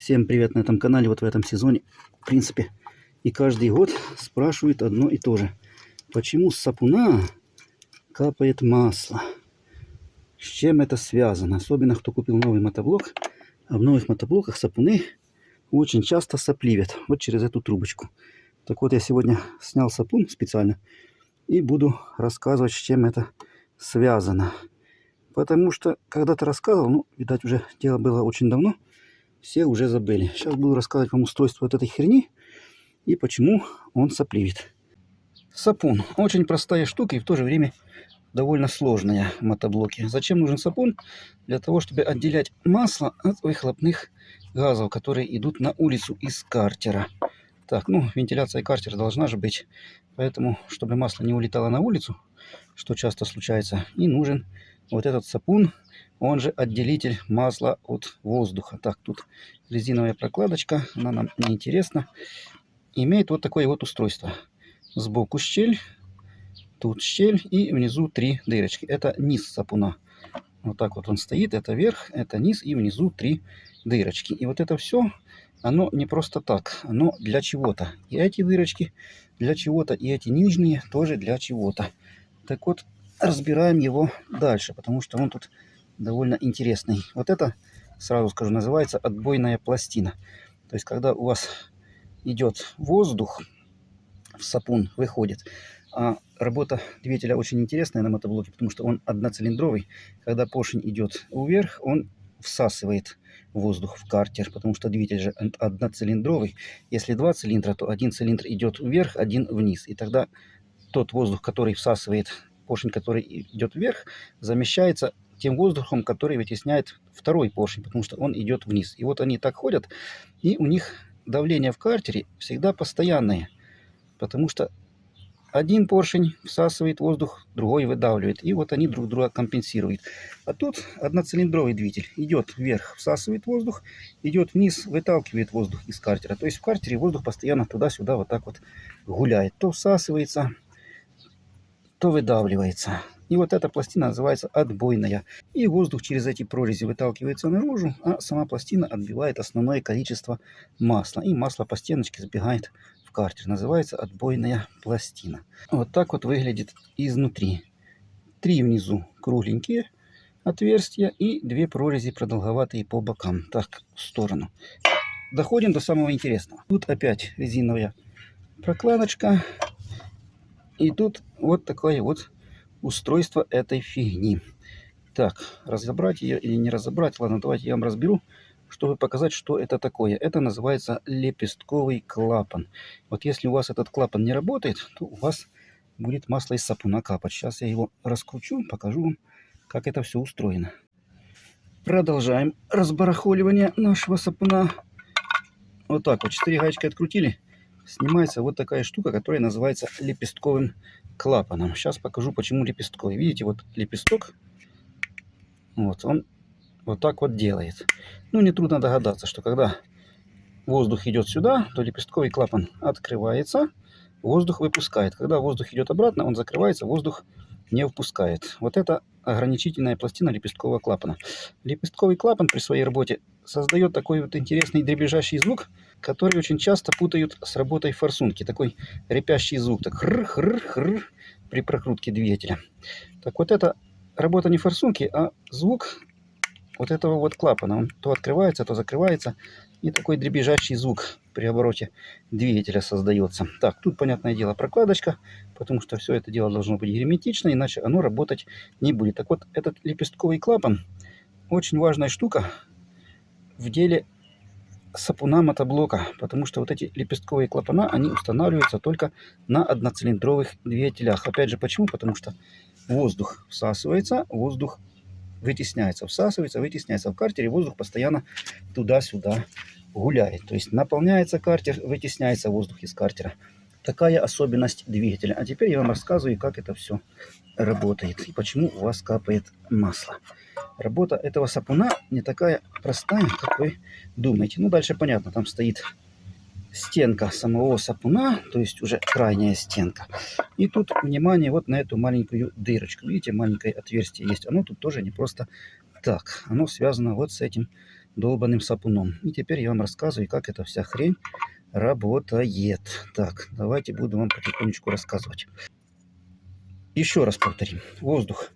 Всем привет на этом канале, вот в этом сезоне, в принципе, и каждый год спрашивают одно и то же. Почему с сапуна капает масло? С чем это связано? Особенно, кто купил новый мотоблок. А в новых мотоблоках сапуны очень часто сопливят. Вот через эту трубочку. Так вот, я сегодня снял сапун специально и буду рассказывать, с чем это связано. Потому что когда-то рассказывал, ну, видать, уже дело было очень давно. Все уже забыли. Сейчас буду рассказывать вам устройство вот этой херни и почему он сопливит. Сапун. Очень простая штука и в то же время довольно сложная в мотоблоке. Зачем нужен сапун? Для того, чтобы отделять масло от выхлопных газов, которые идут на улицу из картера. Так, ну, вентиляция картера должна же быть. Поэтому, чтобы масло не улетало на улицу, что часто случается, и нужен вот этот сапун, он же отделитель масла от воздуха. Так, тут резиновая прокладочка, она нам не интересна. Имеет вот такое вот устройство. Сбоку щель, тут щель и внизу 3 дырочки. Это низ сапуна. Вот так вот он стоит, это верх, это низ и внизу 3 дырочки. И вот это все, оно не просто так, оно для чего-то. И эти дырочки для чего-то, и эти нижние тоже для чего-то. Так вот, разбираем его дальше, потому что он тут довольно интересный. Вот это, сразу скажу, называется отбойная пластина. То есть, когда у вас идет воздух, в сапун выходит. А работа двигателя очень интересная на мотоблоке, потому что он одноцилиндровый. Когда поршень идет вверх, он всасывает воздух в картер, потому что двигатель же одноцилиндровый. Если 2 цилиндра, то один цилиндр идет вверх, один вниз. И тогда тот воздух, который всасывает поршень, который идет вверх, замещается тем воздухом, который вытесняет второй поршень, потому что он идет вниз. И вот они так ходят, и у них давление в картере всегда постоянное, потому что один поршень всасывает воздух, другой выдавливает. И вот они друг друга компенсируют. А тут одноцилиндровый двигатель. Идет вверх, всасывает воздух, идет вниз, выталкивает воздух из картера. То есть в картере воздух постоянно туда-сюда вот так вот гуляет. То всасывается, то выдавливается. И вот эта пластина называется отбойная. И воздух через эти прорези выталкивается наружу, а сама пластина отбивает основное количество масла. И масло по стеночке сбегает в картер. Называется отбойная пластина. Вот так вот выглядит изнутри. 3 внизу кругленькие отверстия и 2 прорези продолговатые по бокам. Так, в сторону. Доходим до самого интересного. Тут опять резиновая прокладочка. И тут вот такое вот устройство этой фигни. Так, разобрать ее или не разобрать? Ладно, давайте я вам разберу, чтобы показать, что это такое. Это называется лепестковый клапан. Вот если у вас этот клапан не работает, то у вас будет масло из сапуна капать. Сейчас я его раскручу, покажу вам, как это все устроено. Продолжаем разбарахоливание нашего сапуна. Вот так вот, 4 гаечки открутили. Снимается вот такая штука, которая называется лепестковым клапаном. Сейчас покажу, почему лепестковый. Видите, вот лепесток. Вот он вот так вот делает. Ну, нетрудно догадаться, что когда воздух идет сюда, то лепестковый клапан открывается, воздух выпускает. Когда воздух идет обратно, он закрывается, воздух не впускает. Вот это ограничительная пластина лепесткового клапана. Лепестковый клапан при своей работе создает такой вот интересный дребезжащий звук, который очень часто путают с работой форсунки. Такой репящий звук, так хр-хр-хр при прокрутке двигателя. Так вот это работа не форсунки, а звук вот этого вот клапана. Он то открывается, то закрывается. И такой дребезжащий звук при обороте двигателя создается. Так, тут, понятное дело, прокладочка, потому что все это дело должно быть герметично, иначе оно работать не будет. Так вот, этот лепестковый клапан очень важная штука в деле сапуна мотоблока, потому что вот эти лепестковые клапана, они устанавливаются только на одноцилиндровых двигателях. Опять же, почему? Потому что воздух всасывается, воздух вытесняется, всасывается, вытесняется. В картере воздух постоянно туда-сюда гуляет. То есть наполняется картер, вытесняется воздух из картера. Такая особенность двигателя. А теперь я вам рассказываю, как это все работает и почему у вас капает масло. Работа этого сапуна не такая простая, как вы думаете. Ну, дальше понятно, там стоит стенка самого сапуна, то есть уже крайняя стенка. И тут, внимание, вот на эту маленькую дырочку. Видите, маленькое отверстие есть. Оно тут тоже не просто так. Оно связано вот с этим долбаным сапуном. И теперь я вам рассказываю, как эта вся хрень работает. Так, давайте буду вам потихонечку рассказывать. Еще раз повторим. Воздух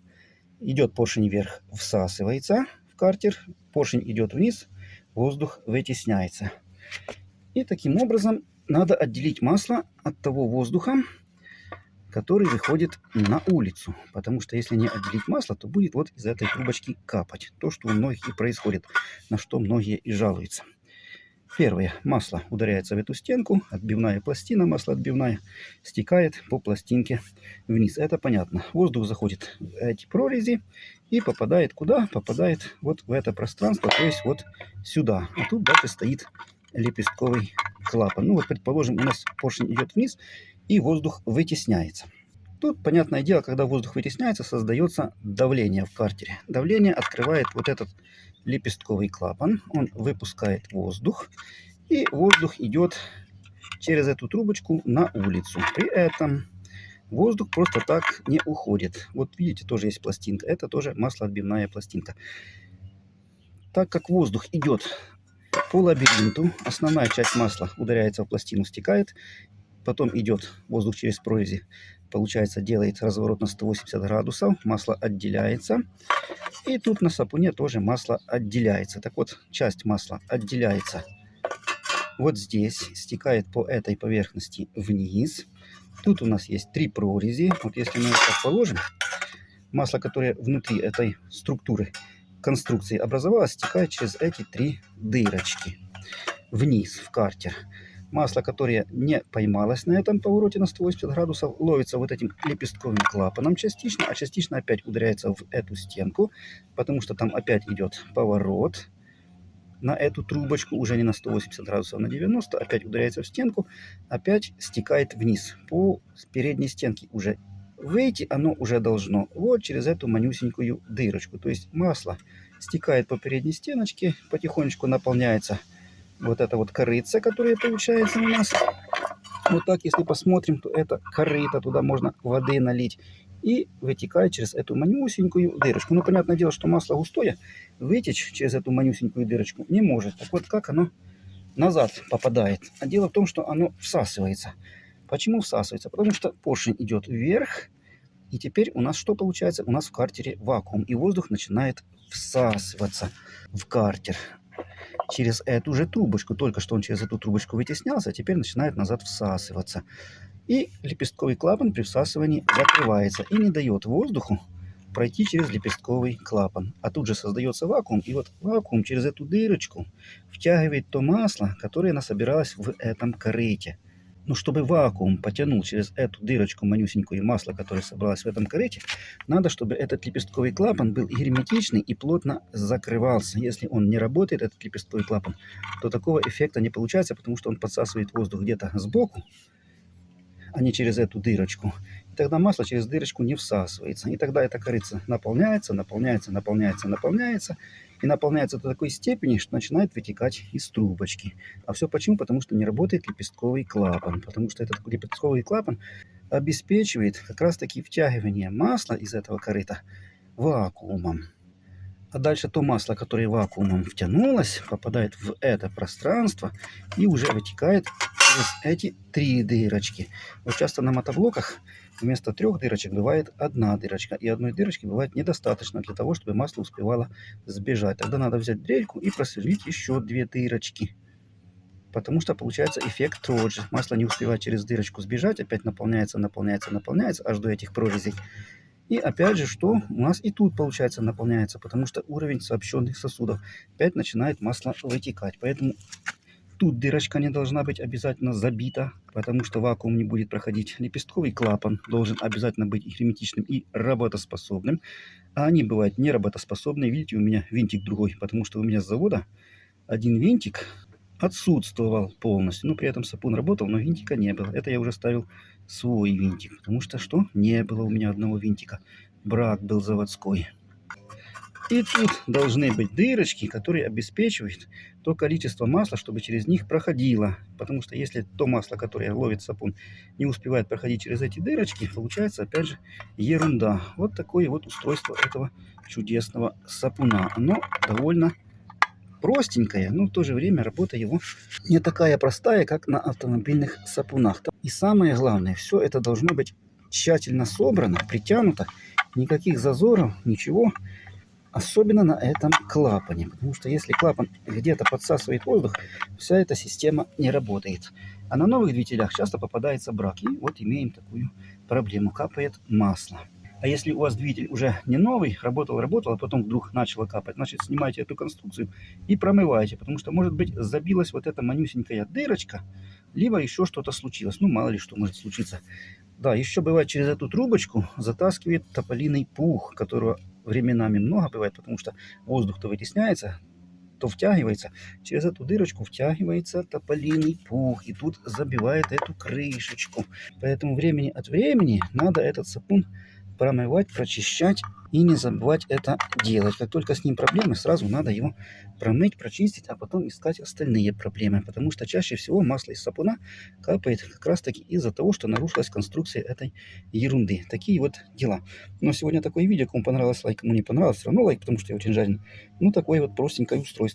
идет поршень вверх, всасывается в картер, поршень идет вниз, воздух вытесняется. И таким образом надо отделить масло от того воздуха, который выходит на улицу. Потому что если не отделить масло, то будет вот из этой трубочки капать. То, что у многих и происходит, на что многие и жалуются. Первое. Масло ударяется в эту стенку, отбивная пластина, масло отбивная, стекает по пластинке вниз. Это понятно. Воздух заходит в эти прорези и попадает куда? Попадает вот в это пространство, то есть вот сюда. А тут дальше стоит лепестковый клапан. Ну вот, предположим, у нас поршень идет вниз, и воздух вытесняется. Тут, понятное дело, когда воздух вытесняется, создается давление в картере. Давление открывает вот этот лепестковый клапан, он выпускает воздух, и воздух идет через эту трубочку на улицу. При этом воздух просто так не уходит. Вот видите, тоже есть пластинка, это тоже маслоотбивная пластинка. Так как воздух идет по лабиринту, основная часть масла ударяется в пластину, стекает, потом идет воздух через прорези, получается, делает разворот на 180 градусов, масло отделяется. И тут на сапуне тоже масло отделяется. Так вот, часть масла отделяется вот здесь, стекает по этой поверхности вниз. Тут у нас есть 3 прорези. Вот если мы так положим, масло, которое внутри этой структуры, конструкции образовалось, стекает через эти 3 дырочки вниз в картер. Масло, которое не поймалось на этом повороте на 180 градусов, ловится вот этим лепестковым клапаном частично, а частично опять ударяется в эту стенку, потому что там опять идет поворот на эту трубочку, уже не на 180 градусов, а на 90, опять ударяется в стенку, опять стекает вниз по передней стенке уже. Выйти оно уже должно вот через эту манюсенькую дырочку. То есть масло стекает по передней стеночке, потихонечку наполняется вот это вот корыца, которая получается у нас. Вот так, если посмотрим, то это корыто, туда можно воды налить. И вытекает через эту манюсенькую дырочку. Ну, понятное дело, что масло густое, вытечь через эту манюсенькую дырочку не может. Так вот, как оно назад попадает? А дело в том, что оно всасывается. Почему всасывается? Потому что поршень идет вверх, и теперь у нас что получается? У нас в картере вакуум, и воздух начинает всасываться в картер через эту же трубочку. Только что он через эту трубочку вытеснялся, а теперь начинает назад всасываться. И лепестковый клапан при всасывании закрывается и не дает воздуху пройти через лепестковый клапан. А тут же создается вакуум, и вот вакуум через эту дырочку втягивает то масло, которое насобиралось в этом корыте. Но чтобы вакуум потянул через эту дырочку манюсенькую масло, которое собралось в этом корыте, надо, чтобы этот лепестковый клапан был герметичный и плотно закрывался. Если он не работает, этот лепестковый клапан, то такого эффекта не получается, потому что он подсасывает воздух где-то сбоку, а не через эту дырочку. И тогда масло через дырочку не всасывается. И тогда эта корыца наполняется, наполняется, наполняется, наполняется. И наполняется до такой степени, что начинает вытекать из трубочки. А все почему? Потому что не работает лепестковый клапан. Потому что этот лепестковый клапан обеспечивает как раз-таки втягивание масла из этого корыта вакуумом. А дальше то масло, которое вакуумом втянулось, попадает в это пространство и уже вытекает через эти 3 дырочки. Вот часто на мотоблоках вместо 3 дырочек бывает 1 дырочка. И одной дырочки бывает недостаточно для того, чтобы масло успевало сбежать. Тогда надо взять дрельку и просверлить еще 2 дырочки. Потому что получается эффект тот же. Масло не успевает через дырочку сбежать, опять наполняется, наполняется, наполняется аж до этих прорезей. И опять же, что у нас и тут, получается, наполняется, потому что уровень сообщенных сосудов опять начинает масло вытекать. Поэтому тут дырочка не должна быть обязательно забита, потому что вакуум не будет проходить. Лепестковый клапан должен обязательно быть герметичным и работоспособным. А они бывают неработоспособные. Видите, у меня винтик другой, потому что у меня с завода один винтик отсутствовал полностью. Ну, при этом сапун работал, но винтика не было. Это я уже ставил свой винтик, потому что что? Не было у меня одного винтика. Брак был заводской. И тут должны быть дырочки, которые обеспечивают то количество масла, чтобы через них проходило. Потому что если то масло, которое ловит сапун, не успевает проходить через эти дырочки, получается опять же ерунда. Вот такое вот устройство этого чудесного сапуна. Оно довольно простенькая, но в то же время работа его не такая простая, как на автомобильных сапунах. И самое главное, все это должно быть тщательно собрано, притянуто, никаких зазоров, ничего. Особенно на этом клапане, потому что если клапан где-то подсасывает воздух, вся эта система не работает. А на новых двигателях часто попадается брак. И вот имеем такую проблему. Капает масло. А если у вас двигатель уже не новый, работал, а потом вдруг начало капать, значит, снимайте эту конструкцию и промывайте, потому что, может быть, забилась вот эта манюсенькая дырочка, либо еще что-то случилось. Ну, мало ли что может случиться. Да, еще бывает через эту трубочку затаскивает тополиный пух, которого временами много бывает, потому что воздух-то вытесняется, то втягивается. Через эту дырочку втягивается тополиный пух, и тут забивает эту крышечку. Поэтому времени от времени надо этот сапун промывать, прочищать и не забывать это делать. Как только с ним проблемы, сразу надо его промыть, прочистить, а потом искать остальные проблемы. Потому что чаще всего масло из сапуна капает как раз таки из-за того, что нарушилась конструкция этой ерунды. Такие вот дела. Но сегодня такое видео. Кому понравилось, лайк, кому не понравилось, все равно лайк, потому что я очень жарен. Ну, такое вот простенькое устройство.